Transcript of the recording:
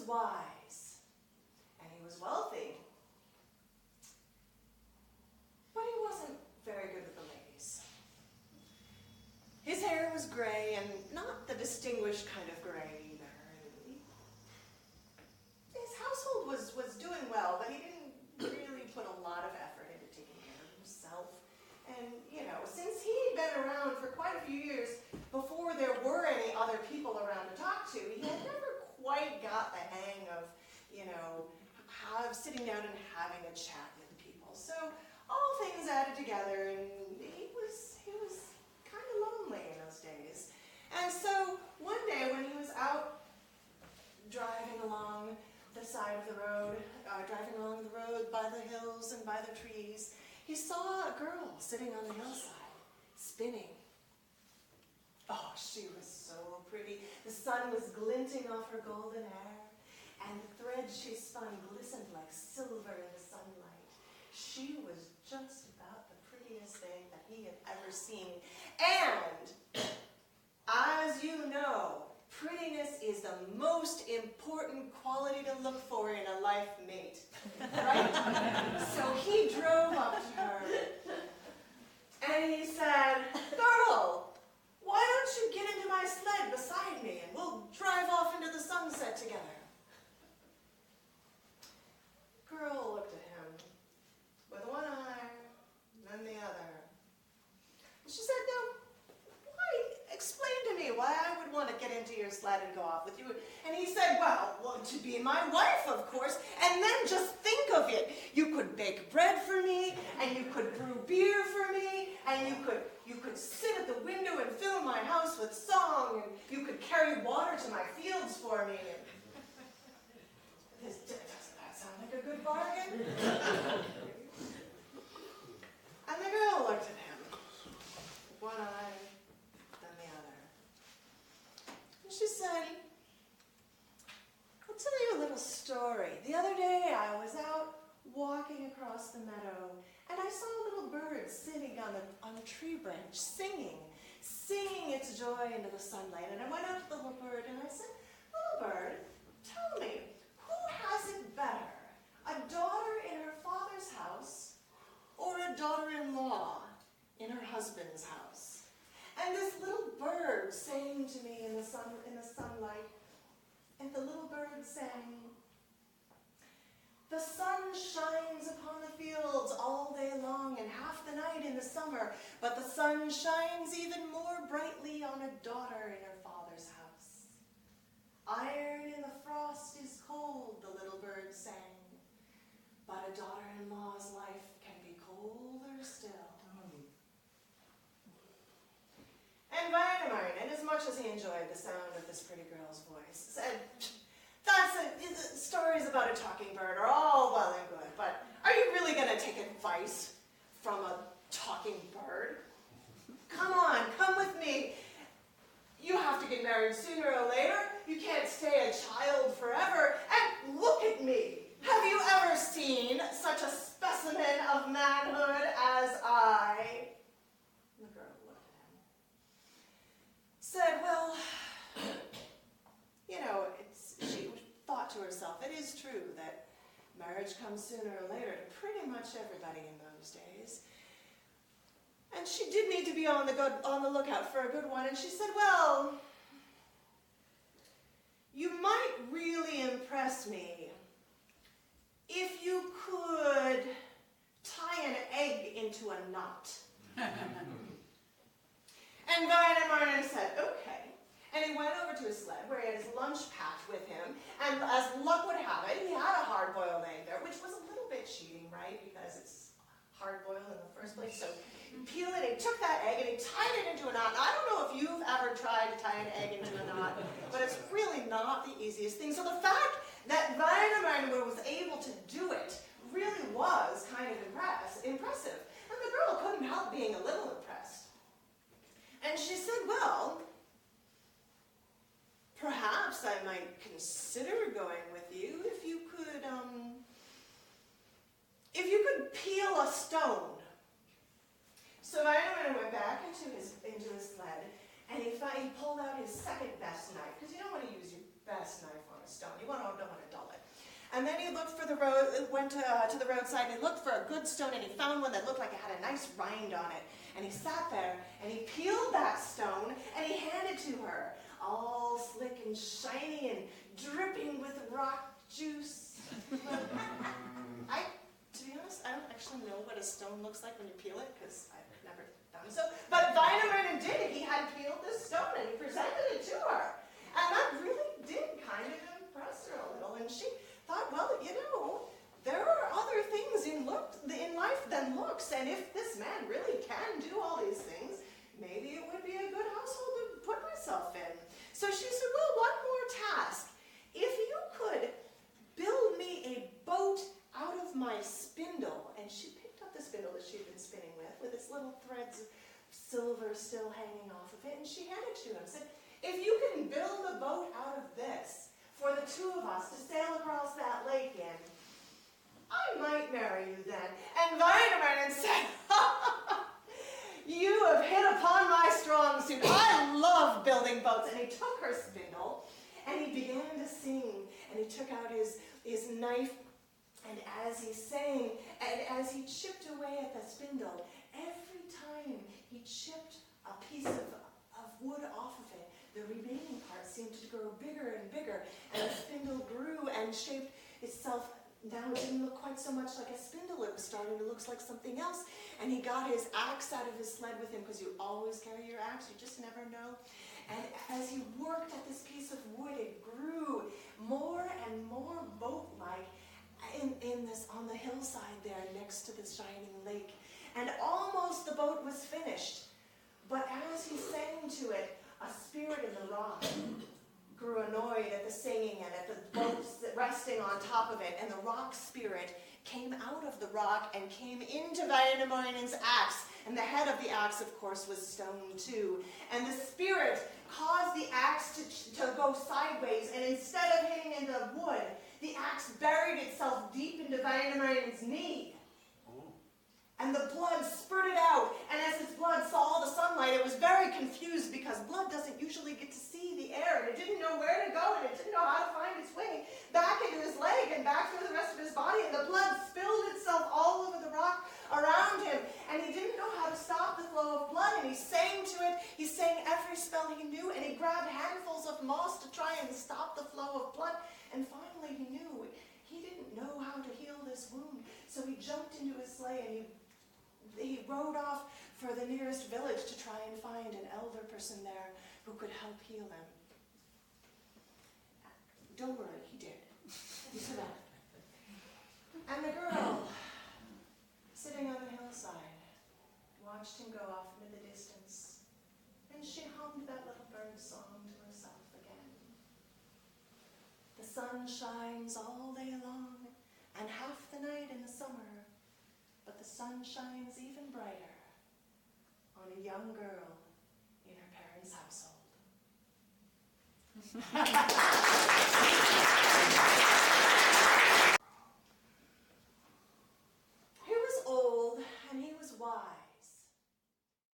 wise, and he was wealthy, but he wasn't very good with the ladies. His hair was gray, and not the distinguished kind of gray either. His household was doing well, but he didn't really put a lot of effort into taking care of himself. And, you know, since he'd been around for quite a few years before there were any other people around to talk to, he had never quite got the hang of, you know, sitting down and having a chat with people. So all things added together, and he was kind of lonely in those days. And so one day when he was out driving along the side of the road, driving along the road by the hills and by the trees, he saw a girl sitting on the hillside, spinning. Oh, she was so pretty. The sun was glinting off her golden hair, and the threads she spun glistened like silver in the sunlight. She was just about the prettiest thing that he had ever seen. And, as you know, prettiness is the most important quality to look for in a life mate, right? So he drove up to her, and he said, "Girl, why don't you get into my sled beside me, and we'll drive off into the sunset together?" Girl looked at him with one eye and then the other. And she said, "No, explain to me why I would want to get into your sled and go off with you." And he said, well, to be my wife, of course. And then just think of it. You could bake bread for me, and you could brew beer for me, and you could sit at the window and fill my house with song, and you could carry water to my fields for me. Doesn't that sound like a good bargain? And the girl looked at him, one eye, she said, "I'll tell you a little story. The other day I was out walking across the meadow, and I saw a little bird sitting on a tree branch singing its joy into the sunlight. And I went up to the little bird and I said, 'Little bird, tell me, who has it better, a daughter in her father's house or a daughter-in-law in her husband's house?' And this little bird sang to me in the sunlight, and the little bird sang, 'The sun shines upon the fields all day long and half the night in the summer, but the sun shines even more brightly on a daughter in her father's house. Iron in the frost is cold,' the little bird sang, 'but a daughter-in-law's life can be colder still.'" And Väinämöinen, inasmuch as he enjoyed the sound of this pretty girl's voice, said, "Stories about a talking bird are all well and good, but are you really going to take advice from a talking bird? Come on, come with me. You have to get married sooner or later. You can't stay a child forever. And look at me. Have you ever seen such a specimen of manhood as I?" The girl looked at him, said, "Well, you know," she thought to herself, "it is true that marriage comes sooner or later to pretty much everybody in those days." And she did need to be on the lookout for a good one, and she said, "Well, you might really impress me if you could tie an egg into a knot." And Väinämöinen said, "Okay." And he went over to his sled where he had his lunch packed with him, and as luck would have it, he had a hard-boiled egg there, which was a little bit cheating, right, because it's hard-boiled in the first place. So he peeled it, he took that egg, and he tied it into a knot. And I don't know if you've ever tried to tie an egg into a knot, but it's really not the easiest thing. So the fact that Väinämöinen was able to do it really was kind of impressive. And the girl couldn't help being a little impressed. And she said, "Well, perhaps I might consider going with you if you could peel a stone." So Väinämöinen went back into his sled, and he pulled out his second best knife, because you don't want to use your best knife on a stone. You don't want to dull it. And then he looked for the road, went to the roadside, and he looked for a good stone, and he found one that looked like it had a nice rind on it. And he sat there, and he peeled that stone, and he handed it to her, all slick and shiny and dripping with rock juice. To be honest, I don't actually know what a stone looks like when you peel it, because I've never done so. But Väinämöinen did it. He had peeled this stone, and he presented it to her. And that really did kind of impress her a little. And she thought, well, there are other things in life than looks. And if this man really can do all these things, maybe it would be a good household to put myself in. So she said, well, one more task. If you could build me a boat out of my spindle. And she picked up the spindle that she'd been spinning with its little threads of silver still hanging off of it. And she handed it to him and said, if you can build a boat out of this for the two of us to sail across that lake in, I might marry you then. And Väinämöinen said, you have hit upon my strong suit. I love building boats. And he took her spindle and he began to sing. And he took out his knife. And as he sang, and as he chipped away at the spindle, every time he chipped a piece of wood off of it, the remaining part seemed to grow bigger and bigger, and the spindle grew and shaped itself. Now it didn't look quite so much like a spindle, it was starting to look like something else. And he got his axe out of his sled with him, because you always carry your axe, you just never know. And as he worked at this piece of wood, it grew more and more boat-like on the hillside there next to the shining lake. And almost the boat was finished. But as he sang to it, a spirit in the rock grew annoyed at the singing and at the boat resting on top of it. And the rock spirit came out of the rock and came into Väinämöinen's axe. And the head of the axe, of course, was stone too. And the spirit caused the axe to go sideways. And instead of hitting into wood, the axe buried itself deep into Väinämöinen's knee. And the blood spurted out. And as its blood saw the sunlight, it was very confused, because blood doesn't usually get to see the air. And it didn't know where to go, and it didn't know how to find its way back into his leg and back through the rest of his body. And the blood spilled itself all over the rock around him. And he didn't know how to stop the flow of blood. And he sang to it. He sang every spell he knew. And he grabbed handfuls of moss to try and stop the flow of blood. And finally he knew he didn't know how to heal this wound. So he jumped into his sleigh and he rode off for the nearest village to try and find an elder person there who could help heal him. Don't worry, he did. He survived. And the girl, sitting on the hillside, watched him go off into the distance, and she hummed that little bird song to herself again. The sun shines all day long, and half the night in the summer, but the sun shines even brighter on a young girl in her parents' household.